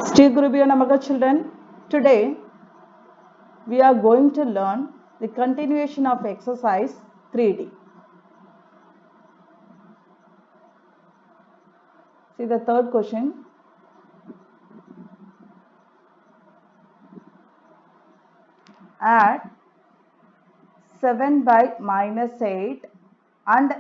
Sri Gurubhyo Namaha children. Today we are going to learn the continuation of exercise 3D. See the third question. Add 7 by minus 8 and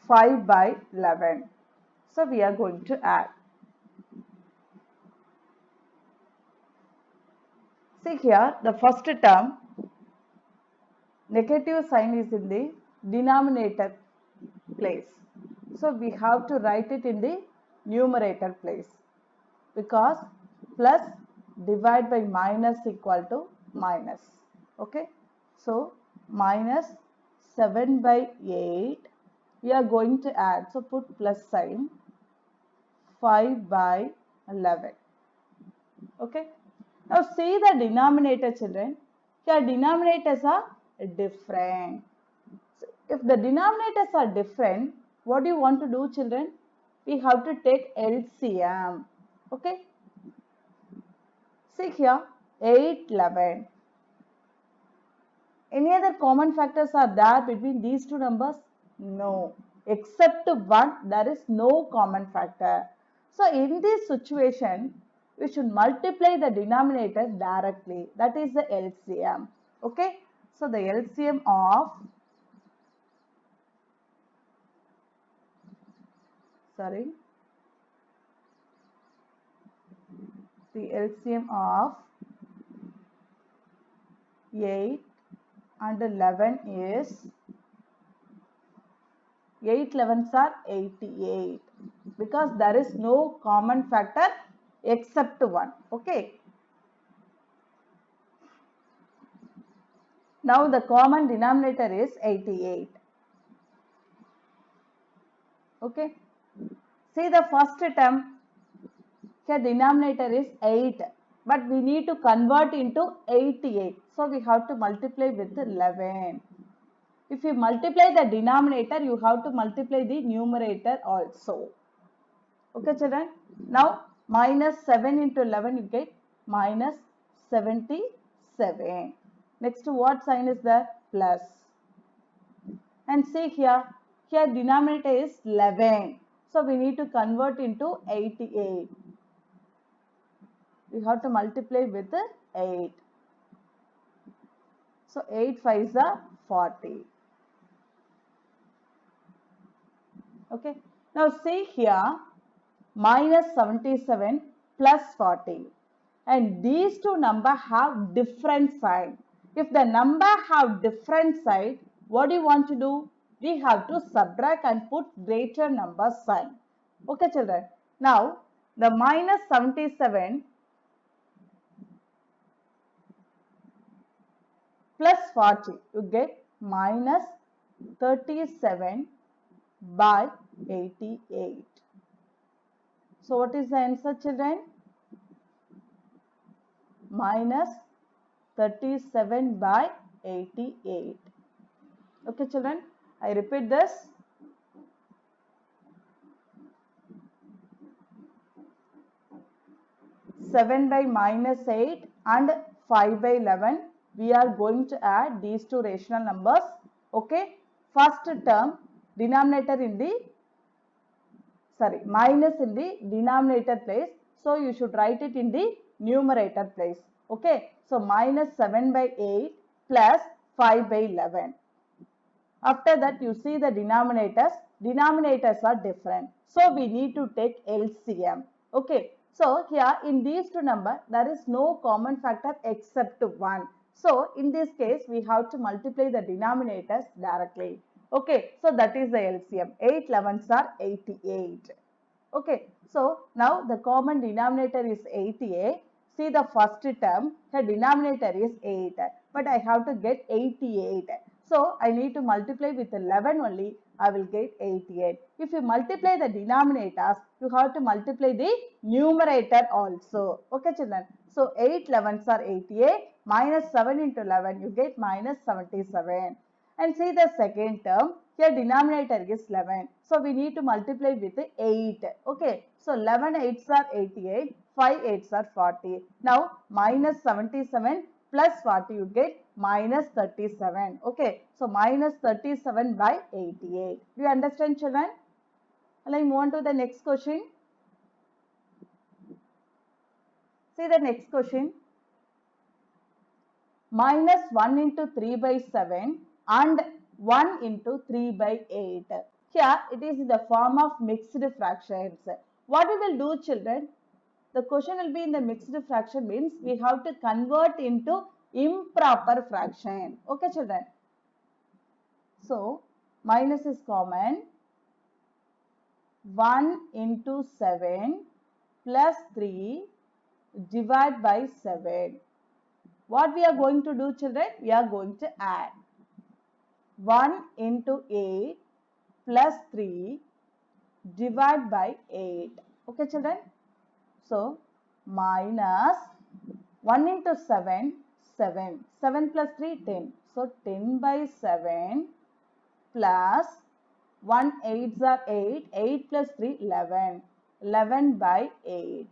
5 by 11. So we are going to add. See here, the first term, negative sign is in the denominator place. So we have to write it in the numerator place, because plus divide by minus equal to minus. Okay, so minus 7 by 8 we are going to add, so put plus sign, 5 by 11. Okay, now see the denominator children. Here denominators are different. So if the denominators are different, what do you want to do children? We have to take LCM. Okay, see here 8, 11. Any other common factors are there between these two numbers? No. Except 1, there is no common factor. So in this situation, we should multiply the denominator directly. That is the LCM. Okay. So the LCM of, the LCM of 8 and 11 is 8 11s are 88, because there is no common factor except 1. Okay. Now the common denominator is 88. Okay. See the first term, here denominator is 8, but we need to convert into 88. So we have to multiply with 11. If you multiply the denominator, you have to multiply the numerator also. Okay children. Now minus 7 into 11, you get minus 77. Next, what sign is there? Plus. And see here denominator is 11. So we need to convert into 88. We have to multiply with 8. So 8 5s are 40. Okay. Now see here, minus 77 plus 40. And these two numbers have different sign. If the number have different sign, what do you want to do? We have to subtract and put greater number sign. Okay children. Now the minus 77 plus 40, you get minus 37 by 88. So what is the answer children? Minus 37 by 88. Okay children, I repeat this. Seven by minus 8 and 5 by 11. We are going to add these two rational numbers. Okay. First term, denominator in the, minus in the denominator place. So you should write it in the numerator place. Okay. So minus 7 by 8 plus 5 by 11. After that, you see the denominators. Denominators are different. So we need to take LCM. Okay. So here in these two numbers, there is no common factor except 1. So in this case, we have to multiply the denominators directly. Okay. So that is the LCM. 8 11s are 88. Okay. So now the common denominator is 88. See the first term, the denominator is 8. But I have to get 88. So I need to multiply with 11 only. I will get 88. If you multiply the denominators, you have to multiply the numerator also. Okay children. So 8 11s are 88. Minus 7 into 11, you get minus 77. And see the second term. Here denominator is 11. So we need to multiply with 8. Okay. So 11 8s are 88. 5 8s are 40. Now minus 77 plus 40 you get minus 37. Okay. So minus 37 by 88. Do you understand, children? Let's move on to the next question. See the next question. Minus 1 into 3 by 7 and 1 into 3 by 8. Here it is in the form of mixed fractions. What we will do, children? The question will be in the mixed fraction means we have to convert into improper fraction. Okay, children? So, minus is common. 1 into 7 plus 3 divide by 7. What we are going to do, children? We are going to add 1 into 8 plus 3 divide by 8. Okay, children? So, minus 1 into 7, 7. 7 plus 3, 10. So, 10 by 7 plus 1 8s are 8. 8 plus 3, 11. 11 by 8.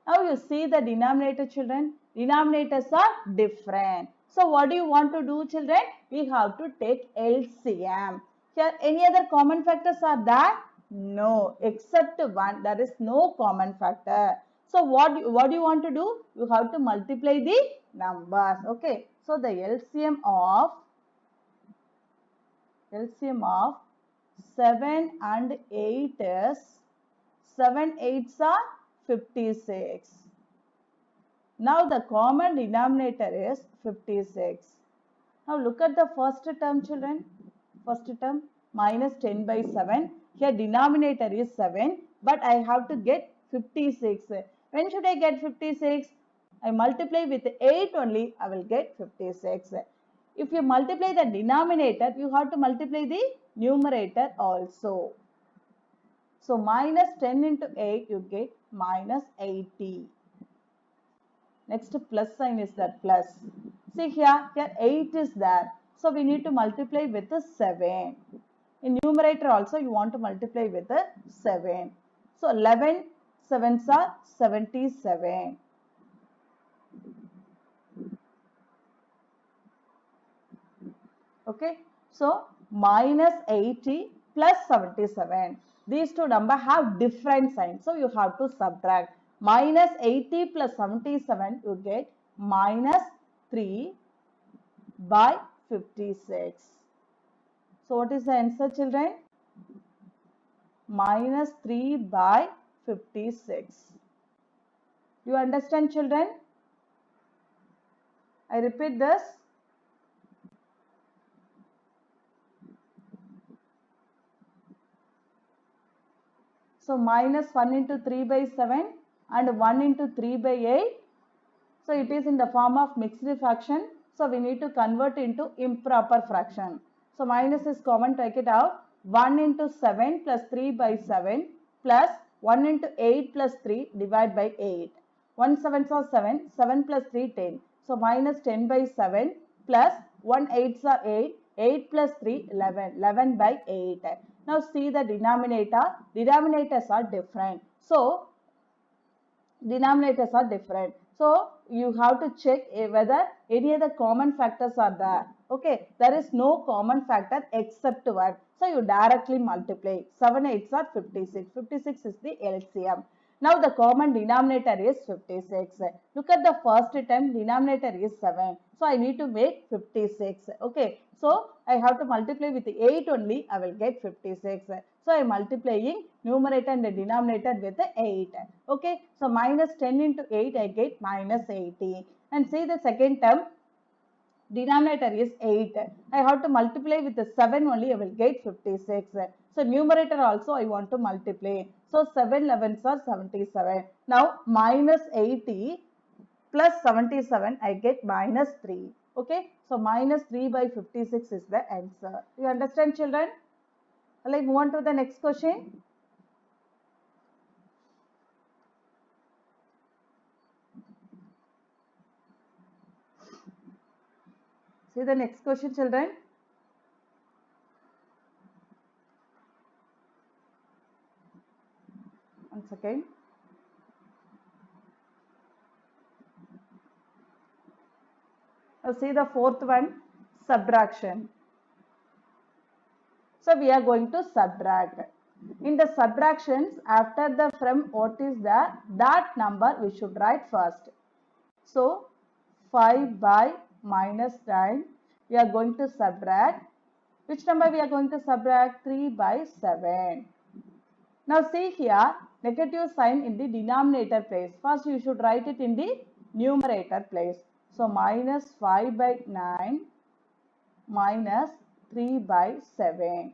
Now, you see the denominator, children. Denominators are different. So, what do you want to do, children? We have to take LCM. Here, any other common factors are there? No, except 1. There is no common factor. So, what do you want to do? You have to multiply the numbers. Okay. So, the LCM of 7 and 8 is 7 8s are 56. Now the common denominator is 56. Now look at the first term, children. First term minus 10 by 7. Here denominator is 7, but I have to get 56. When should I get 56? I multiply with 8 only, I will get 56. If you multiply the denominator, you have to multiply the numerator also. So minus 10 into 8, you get minus 80. Next plus sign is that plus. See here 8 is there. So we need to multiply with the 7. In numerator also you want to multiply with the 7. So 11 7s are 77. Okay. So minus 80 plus 77. These two numbers have different signs. So you have to subtract. Minus 80 plus 77 you get minus 3 by 56. So what is the answer, children? Minus 3 by 56. Do you understand, children? I repeat this. So minus 1 into 3 by 7 and 1 into 3 by 8. So it is in the form of mixed fraction. So we need to convert into improper fraction. So minus is common, take it out. 1 into 7 plus 3 by 7 plus 1 into 8 plus 3 divide by 8. 1 7s are 7, 7 plus 3 10. So minus 10 by 7 plus 1 8s are 8, 8 plus 3 11, 11 by 8. Now see the denominator, denominators are different. So denominators are different. So you have to check whether any other common factors are there. Okay, there is no common factor except 1. So you directly multiply. 7 8s are 56. 56 is the LCM. Now the common denominator is 56. Look at the first term, denominator is 7. So I need to make 56. Okay, so I have to multiply with 8 only, I will get 56. So I am multiplying numerator and the denominator with 8. Okay, so minus 10 into 8, I get minus 80. And see the second term, denominator is 8. I have to multiply with the 7 only, I will get 56. So numerator also I want to multiply. So 7 11s are 77. Now minus 80 plus 77, I get minus 3. Okay, so minus 3 by 56 is the answer. You understand, children? Let's move on to the next question. See the next question, children. second. Now see the fourth one, subtraction. So we are going to subtract. In the subtractions, after the from what is there, that number we should write first. So 5 by minus 9, we are going to subtract. Which number we are going to subtract? 3 by 7. Now see here, negative sign in the denominator place. First you should write it in the numerator place. So minus 5 by 9 minus 3 by 7.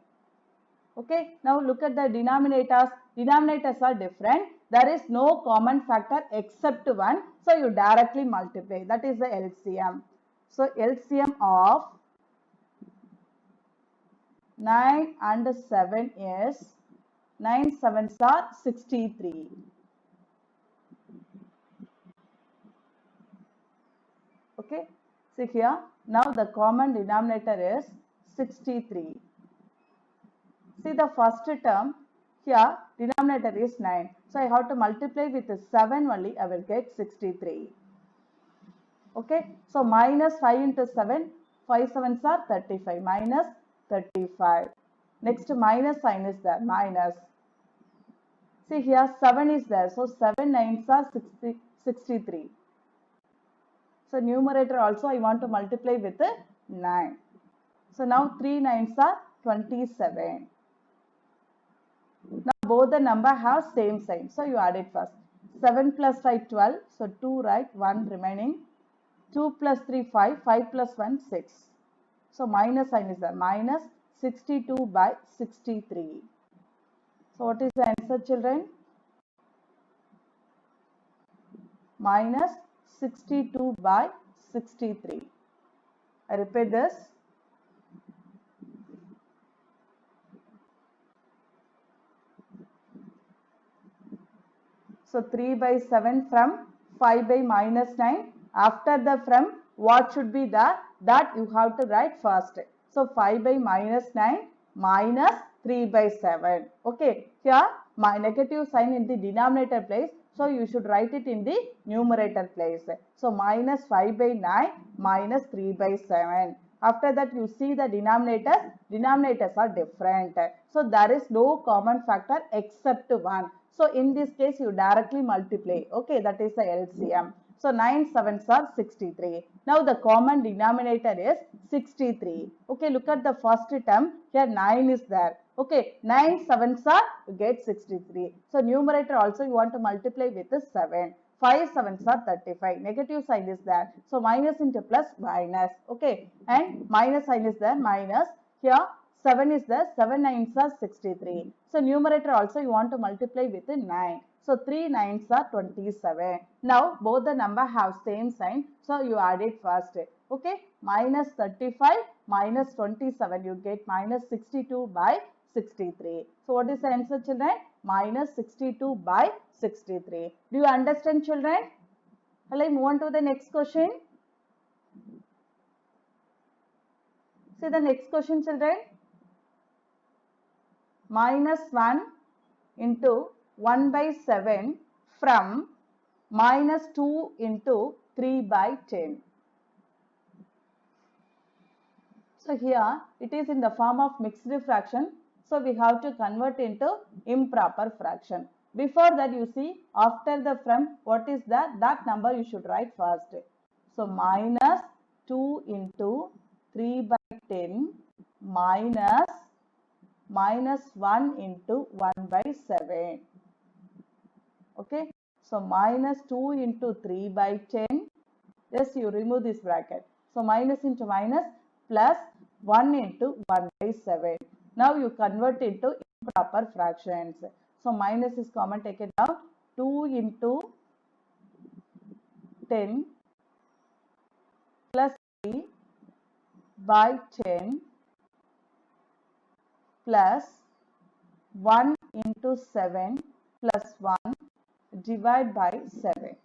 Okay, now look at the denominators. Denominators are different. There is no common factor except 1. So you directly multiply. That is the LCM. So LCM of 9 and 7 is 9 sevens are 63. Okay, see here, now the common denominator is 63. See the first term, here denominator is 9. So I have to multiply with 7 only, I will get 63. Okay, so minus 5 into 7, 5 sevens are 35, minus 35. Next minus sign is there, minus. See here 7 is there, so 7 nines are 63. So numerator also I want to multiply with 9. So now 3 nines are 27. Now both the number have same sign. So you add it first. 7 plus 5 12. So 2 right, 1 remaining. 2 plus 3 5. 5 plus 1 6. So minus sign is there. Minus 62 by 63. So what is the answer, children? Minus 62 by 63. I repeat this. So 3 by 7 from 5 by minus 9. After the from, what should be the? That you have to write first. So 5 by minus 9 minus 3 by 7. Okay. Here my negative sign in the denominator place. So you should write it in the numerator place. So minus 5 by 9 minus 3 by 7. After that you see the denominators are different. So there is no common factor except 1. So in this case you directly multiply. Okay, that is the LCM. So 9 sevens are 63. Now the common denominator is 63. Okay, look at the first term. Here 9 is there. Okay, 9 sevens are, you get 63. So numerator also you want to multiply with 7. 5 sevens are 35. Negative sign is there. So minus into plus minus. Okay, and minus sign is there, minus. Here 7 is there. 7 nines are 63. So numerator also you want to multiply with 9. So 3 nines are 27. Now both the number have same sign. So you add it first. Okay, minus 35 minus 27. You get minus 62 by 63. So what is the answer, children? Minus 62 by 63. Do you understand, children? Shall I move on to the next question? See the next question, children. Minus 1 into 1 by 7 from minus 2 into 3 by 10. So here it is in the form of mixed fraction. So we have to convert into improper fraction. Before that you see, after the from, what is that? That number you should write first. So minus 2 into 3 by 10 minus 1 into 1 by 7. Okay. So minus 2 into 3 by 10. Yes, you remove this bracket. So minus into minus plus 1 into 1 by 7. Now you convert into improper fractions. So minus is common, take it out. 2 into 10 plus 3 by 10 plus 1 into 7 plus 1 divide by 7.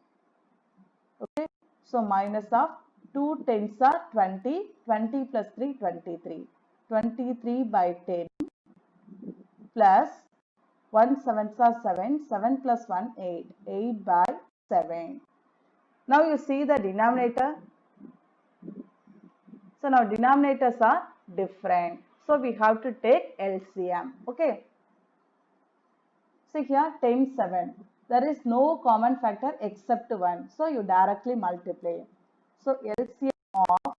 Okay. So minus of 2 tens are 20, 20 plus 3, 23. 23 by 10 plus 1 sevens are 7, 7 plus 1 8, 8 by 7. Now you see the denominator. So now denominators are different. So we have to take LCM. Okay. See here 10, 7. There is no common factor except 1. So you directly multiply. So LCM of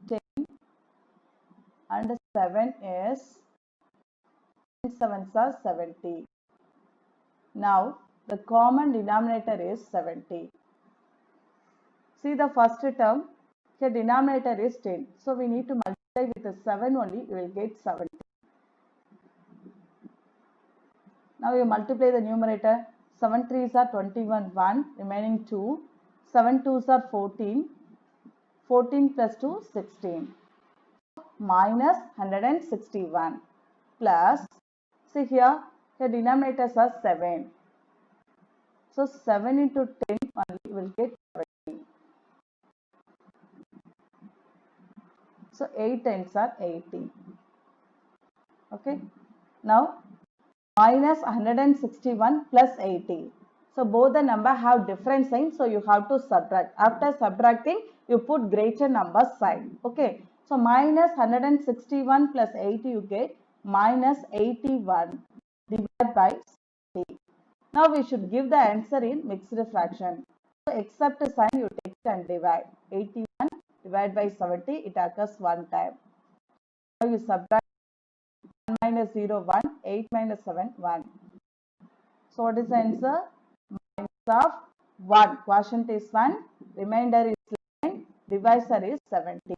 10 and 7 is 10 sevens are 70. Now the common denominator is 70. See the first term, here denominator is 10. So we need to multiply with the 7 only, you will get 70. Now you multiply the numerator, 7 3s are 21, 1, remaining 2, 7 2s are 14, 14 plus 2, 16, minus 161, plus, see here denominators are 7. So 7 into 10 only will get 70. So 8 tens are 80. Okay. Now minus 161 plus 80. So both the number have different signs. So you have to subtract. After subtracting, you put greater number sign. Okay. So minus 161 plus 80 you get minus 81 divided by 70. Now we should give the answer in mixed fraction. So except sign you take and divide. 81 divided by 70, it occurs one time. Now you subtract 1 minus 0, 1, 8 minus 7, 1. So what is the answer? Minus of 1. Quotient is 1, remainder is 11, divisor is 70.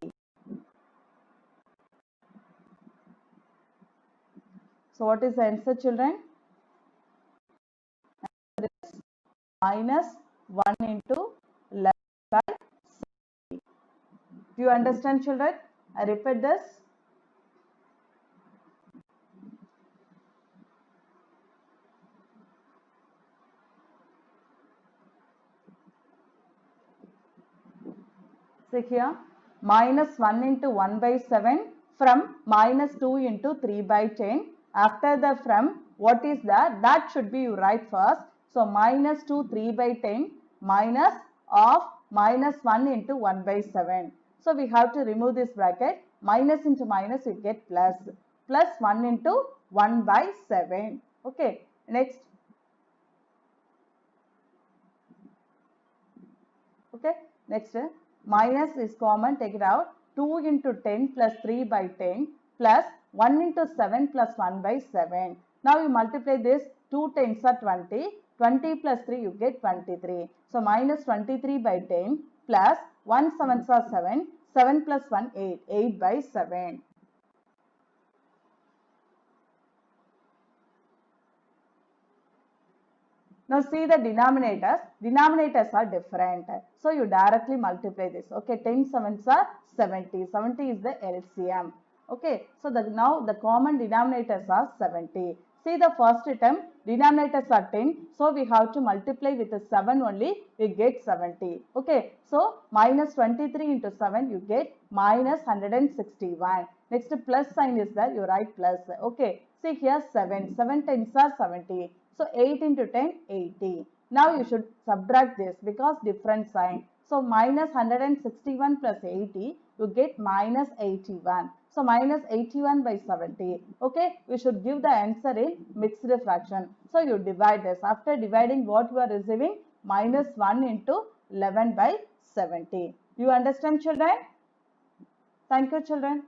So what is the answer, children? Answer is minus 1 into 11 by 70. Do you understand, children? I repeat this. See here, minus 1 into 1 by 7 from minus 2 into 3 by 10. After the from, what is that? That should be you write first. So minus 2, 3 by 10 minus of minus 1 into 1 by 7. So we have to remove this bracket. Minus into minus you get plus. Plus 1 into 1 by 7. Okay. Next. Okay. Next. Minus is common, take it out. 2 into 10 plus 3 by 10 plus 1 into 7 plus 1 by 7. Now you multiply this, 2 tens are 20, 20 plus 3 you get 23. So minus 23 by 10 plus 1 sevens are 7, 7 plus 1 8, 8 by 7. Now see the denominators. Denominators are different. So you directly multiply this. Okay, 10 sevens are 70. 70 is the LCM. Okay, so now the common denominators are 70. See the first term, denominators are 10. So we have to multiply with the 7 only, we get 70. Okay, so minus 23 into 7, you get minus 161. Next plus sign is there, you write plus. Okay, see here 7. 7 tens are 70. So 8 into 10, 80. Now you should subtract this because different sign. So minus 161 plus 80, you get minus 81. So minus 81 by 70. Okay, we should give the answer in mixed fraction. So you divide this. After dividing, what you are receiving? Minus 1 into 11 by 70. You understand, children? Thank you, children.